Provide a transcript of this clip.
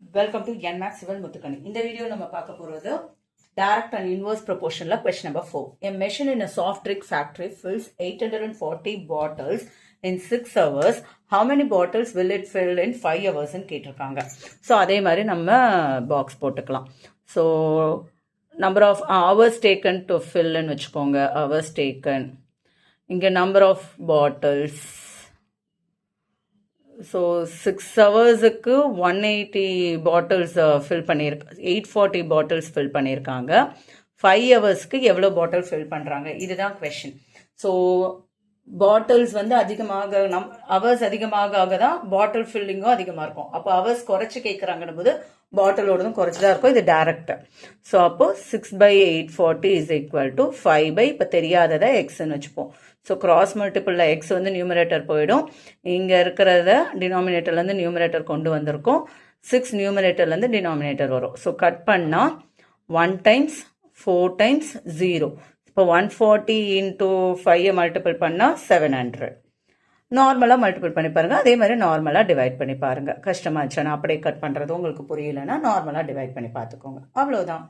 Welcome to NMAX Civil Muthukani. In the video, நம்ம பார்க்க போறது direct and inverse proportionல question number 4. A machine in a soft drink factory fills 840 bottles in 6 hours. How many bottles will it fill in 5 hours ன்னு கேட்டிருக்காங்க. So அதே மாதிரி நம்ம box போட்டுக்கலாம். So number of hours taken to fill ன்னு வச்சுக்கோங்க. hours taken. இங்கே number of bottles. So 6 ஹவர்ஸுக்கு 180 bottles fill பண்ணியிருக்க 840 பாட்டில்ஸ் ஃபில் பண்ணியிருக்காங்க. 5 ஹவர்ஸ்க்கு எவ்வளோ பாட்டில் ஃபில் பண்ணுறாங்க, இதுதான் கொஷின். ஸோ பாட்டில்ஸ் வந்து அதிகமாக ஹவர்ஸ் அதிகமாக தான் பாட்டில் ஃபில்லிங்கும் அதிகமாக இருக்கும். அப்போ ஹவர்ஸ் குறைச்சி கேட்குறாங்கன்னு போது பாட்டிலோடதும் குறைச்சி தான் இருக்கும். இது டேரக்ட். ஸோ அப்போ 6/840 இஸ் ஈக்குவல் டு 5 இப்போ தெரியாததை எக்ஸ்ன்னு வச்சுப்போம். ஸோ கிராஸ் மல்டிபிளில் எக்ஸ் வந்து நியூமரேட்டர் போயிடும். இங்கே இருக்கிறத டினாமினேட்டர்லேருந்து நியூமரேட்டர் கொண்டு வந்திருக்கோம். 6 நியூமரேட்டர்லேருந்து டினாமினேட்டர் வரும். ஸோ கட் பண்ணால் 1 டைம்ஸ் 4 டைம்ஸ் 0. இப்போ 140 இன்டூ 5 மல்டிபிள் பண்ணால் 700. நார்மலாக மல்டிபிள் பண்ணி பாருங்கள். அதே மாதிரி நார்மலாக டிவைட் பண்ணி பாருங்கள். கஷ்டமாச்சுன்னா அப்படியே கட் பண்ணுறது உங்களுக்கு புரியலைன்னா நார்மலாக டிவைட் பண்ணி பார்த்துக்கோங்க. அவ்வளோதான்.